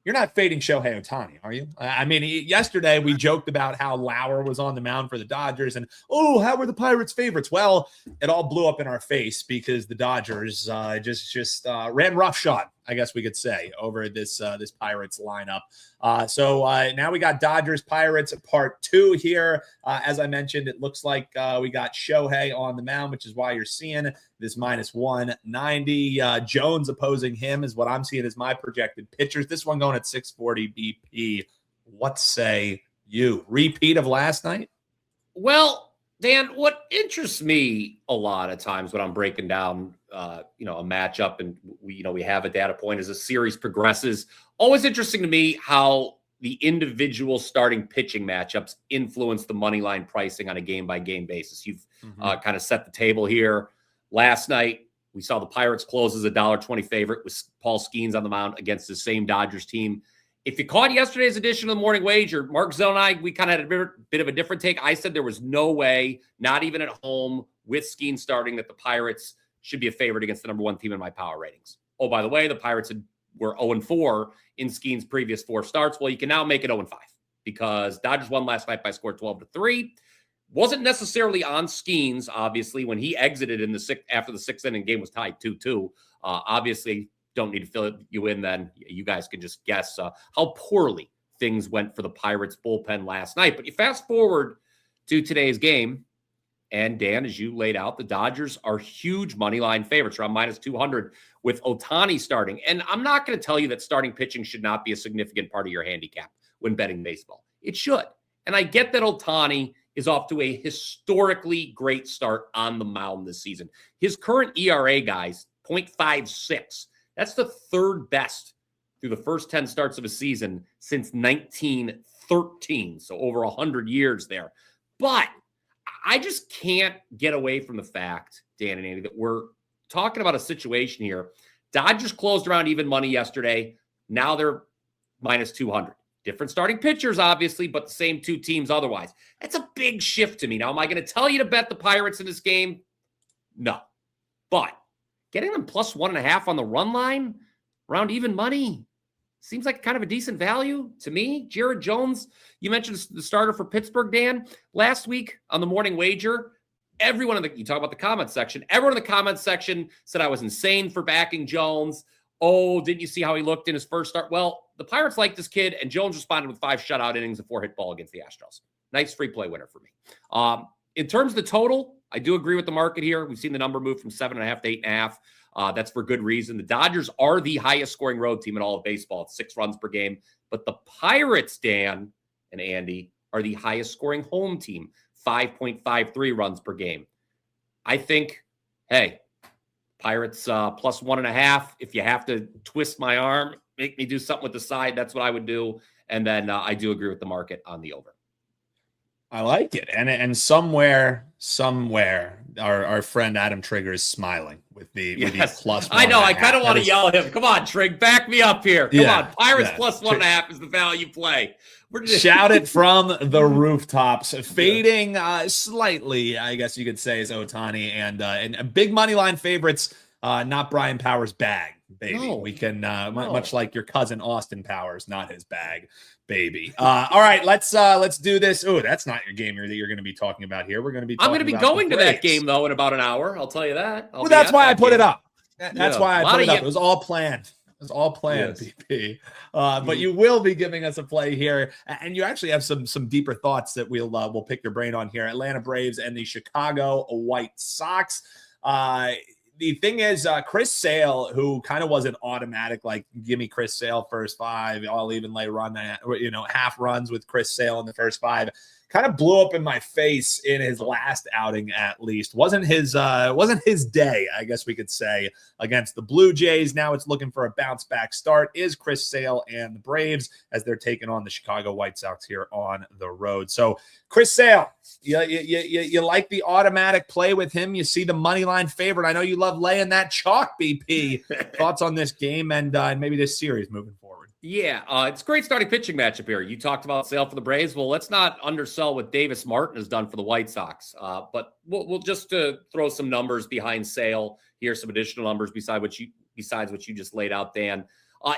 You're not fading Shohei Ohtani, are you? I mean, yesterday we joked about how Lauer was on the mound for the Dodgers and, oh, how were the Pirates favorites? Well, it all blew up in our face because the Dodgers just ran roughshod, I guess we could say, over this Pirates lineup. So now we got Dodgers Pirates part 2 here. As I mentioned, it looks like we got Shohei on the mound, which is why you're seeing this minus 190. Jones opposing him is what I'm seeing as my projected pitchers. This one going at 640 BP. What say you? Repeat of last night? Well, Dan, what interests me a lot of times when I'm breaking down, a matchup and we have a data point as a series progresses, always interesting to me how the individual starting pitching matchups influence the money line pricing on a game-by-game basis. You've kind of set the table here. Last night, we saw the Pirates close as a $1.20 favorite with Paul Skeens on the mound against the same Dodgers team. If you caught yesterday's edition of the Morning Wager, Mark Zell and I, we kind of had a bit of a different take. I said there was no way, not even at home with Skeens starting, that the Pirates should be a favorite against the number 1 team in my power ratings. Oh, by the way, the Pirates were 0-4 in Skeens' previous 4 starts. Well, you can now make it 0-5 because Dodgers won last night by a score 12-3. Wasn't necessarily on Skeens, obviously, when he exited in after the 6th inning game was tied 2-2. Obviously, don't need to fill you in then. You guys can just guess how poorly things went for the Pirates bullpen last night. But you fast forward to today's game, and Dan, as you laid out, the Dodgers are huge money line favorites, around minus 200 with Ohtani starting. And I'm not going to tell you that starting pitching should not be a significant part of your handicap when betting baseball. It should. And I get that Ohtani is off to a historically great start on the mound this season. His current ERA, guys, 0.56. That's the 3rd best through the first 10 starts of a season since 1913. So over 100 years there. But I just can't get away from the fact, Dan and Andy, that we're talking about a situation here. Dodgers closed around even money yesterday. Now they're minus 200. Different starting pitchers, obviously, but the same 2 teams otherwise. That's a big shift to me. Now, am I going to tell you to bet the Pirates in this game? No. But getting them plus 1.5 on the run line, around even money, seems like kind of a decent value to me. Jared Jones, you mentioned the starter for Pittsburgh, Dan. Last week on the Morning Wager, you talk about the comments section, everyone in the comments section said I was insane for backing Jones. Oh, didn't you see how he looked in his first start? Well, the Pirates like this kid, and Jones responded with 5 shutout innings and 4 hit ball against the Astros. Nice free play winner for me. In terms of the total, I do agree with the market here. We've seen the number move from 7.5 to 8.5. That's for good reason. The Dodgers are the highest scoring road team in all of baseball. It's 6 runs per game. But the Pirates, Dan and Andy, are the highest scoring home team, 5.53 runs per game. I think, hey, Pirates plus 1.5. If you have to twist my arm, make me do something with the side, that's what I would do. And then I do agree with the market on the over. I like it. And somewhere, our friend Adam Trigger is smiling with the plus 1.5. I know. I kind of want to yell at him. Come on, Trig, back me up here. Come on. Pirates plus 1.5 is the value play. Shout it from the rooftops. Fading slightly, I guess you could say, is Ohtani and big money line favorites. Not Bryan Power's bag, baby. No. We can much like your cousin Austin Powers, not his bag, baby. All right, let's do this. Oh, that's not your game that you're going to be talking about here. We're going to be. I'm going to be going to that game though in about an hour. I'll tell you that. Well, that's why I put it up. That's why I put it up. It was all planned. It was all planned, yes. BP. But you will be giving us a play here, and you actually have some deeper thoughts that we'll pick your brain on here. Atlanta Braves and the Chicago White Sox. The thing is, Chris Sale, who kind of was an automatic, like, give me Chris Sale first 5, I'll even lay run that, half runs with Chris Sale in the first 5, kind of blew up in my face in his last outing, at least. Wasn't his day, I guess we could say, against the Blue Jays. Now it's looking for a bounce back start. Is Chris Sale and the Braves as they're taking on the Chicago White Sox here on the road. So Chris Sale, you like the automatic play with him. You see the money line favorite. I know you love laying that chalk, BP. Thoughts on this game and maybe this series moving forward? Yeah, it's a great starting pitching matchup here. You talked about Sale for the Braves. Well, let's not undersell what Davis Martin has done for the White Sox. But we'll just throw some numbers behind Sale here, some additional numbers besides what you just laid out, Dan.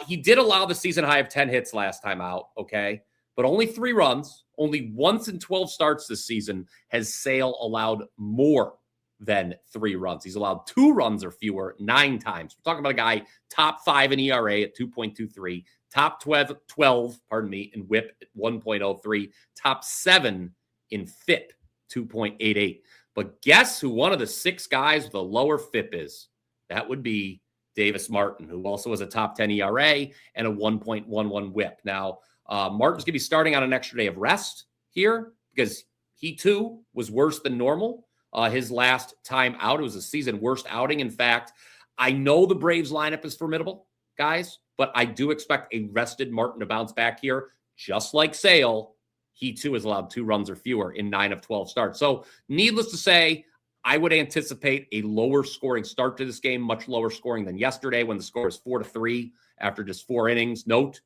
He did allow the season high of 10 hits last time out, okay? But only 3 runs. Only once in 12 starts this season has Sale allowed more than 3 runs. He's allowed 2 runs or fewer 9 times. We're talking about a guy top 5 in ERA at 2.23, top 12, in WHIP at 1.03, top 7 in FIP, 2.88. But guess who one of the 6 guys with a lower FIP is? That would be Davis Martin, who also has a top 10 ERA and a 1.11 WHIP. Now, Martin's going to be starting on an extra day of rest here because he too was worse than normal. His last time out, it was a season worst outing. In fact, I know the Braves lineup is formidable, guys, but I do expect a rested Martin to bounce back here. Just like Sale, he too has allowed 2 runs or fewer in 9 of 12 starts. So needless to say, I would anticipate a lower scoring start to this game, much lower scoring than yesterday when the score is 4-3 after just 4 innings. Note,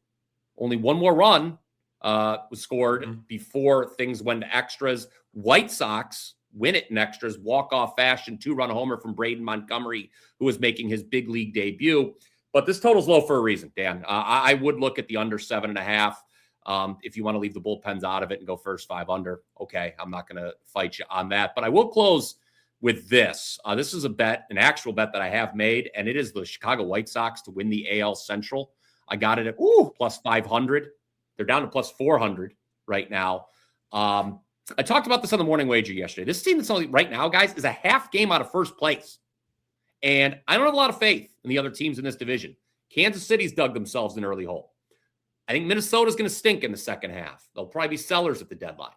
only 1 more run was scored before things went to extras. White Sox win it in extras, walk-off fashion, 2-run homer from Braden Montgomery, who was making his big league debut. But this total's low for a reason, Dan. I would look at the under 7.5. If you want to leave the bullpens out of it and go first 5 under, okay, I'm not going to fight you on that. But I will close with this. This is a bet, an actual bet that I have made, and it is the Chicago White Sox to win the AL Central. I got it at plus 500. They're down to plus 400 right now. I talked about this on the morning wager yesterday. This team that's only right now, guys, is a half game out of first place. And I don't have a lot of faith in the other teams in this division. Kansas City's dug themselves an early hole. I think Minnesota's going to stink in the second half. They'll probably be sellers at the deadline,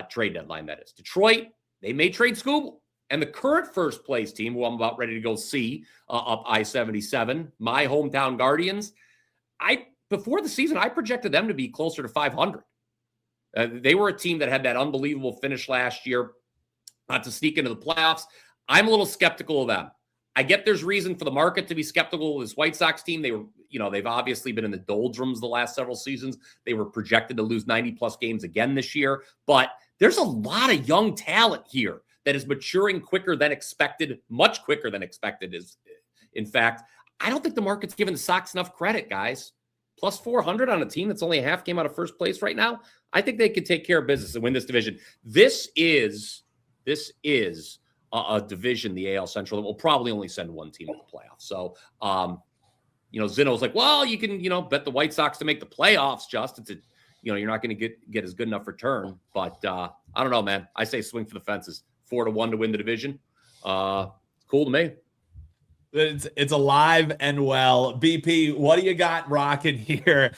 trade deadline, that is. Detroit, they may trade Scooble. And the current first place team, who I'm about ready to go see up I-77, my hometown Guardians, before the season, I projected them to be closer to 500. They were a team that had that unbelievable finish last year to sneak into the playoffs. I'm a little skeptical of them. I get there's reason for the market to be skeptical of this White Sox team. They've obviously been in the doldrums the last several seasons. They were projected to lose 90-plus games again this year. But there's a lot of young talent here that is maturing quicker than expected, much quicker than expected. In fact, I don't think the market's giving the Sox enough credit, guys. Plus 400 on a team that's only a half game out of first place right now. I think they could take care of business and win this division. This is a division, the AL Central, that will probably only send 1 team to the playoffs. So, Zeno's like, well, you can, bet the White Sox to make the playoffs. Just you're not going to get as good enough return. But I don't know, man. I say swing for the fences. 4-1 to win the division. Cool to me. It's alive and well. BP, what do you got rocking here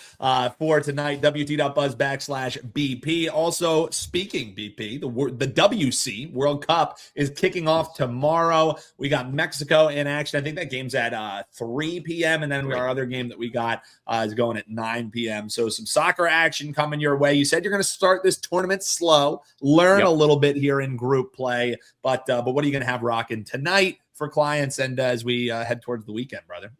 for tonight? WT.buzz/BP. Also, speaking BP, the WC World Cup is kicking off tomorrow. We got Mexico in action. I think that game's at 3 p.m. And then our other game that we got is going at 9 p.m. So some soccer action coming your way. You said you're going to start this tournament slow, learn a little bit here in group play. But what are you going to have rocking tonight for clients and as we head towards the weekend, brother?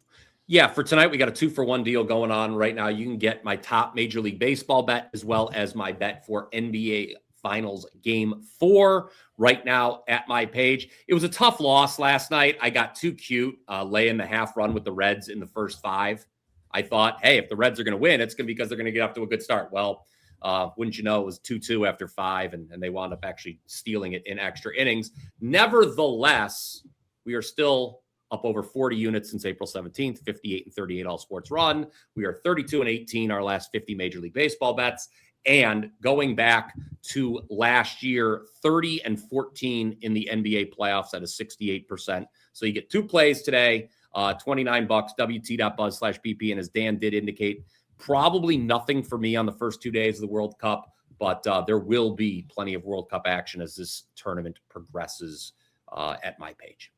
Yeah, for tonight, we got a 2-for-1 deal going on right now. You can get my top Major League Baseball bet as well as my bet for NBA Finals Game 4 right now at my page. It was a tough loss last night. I got too cute laying the half run with the Reds in the first 5. I thought, hey, if the Reds are going to win, it's going to be because they're going to get up to a good start. Well, wouldn't you know, it was 2-2 after 5, and they wound up actually stealing it in extra innings. Nevertheless, we are still up over 40 units since April 17th, 58-38 all sports run. We are 32-18 our last 50 Major League Baseball bets. And going back to last year, 30-14 in the NBA playoffs at a 68%. So you get 2 plays today, $29, WT.buzz/BP. And as Dan did indicate, probably nothing for me on the first 2 days of the World Cup, but there will be plenty of World Cup action as this tournament progresses at my page.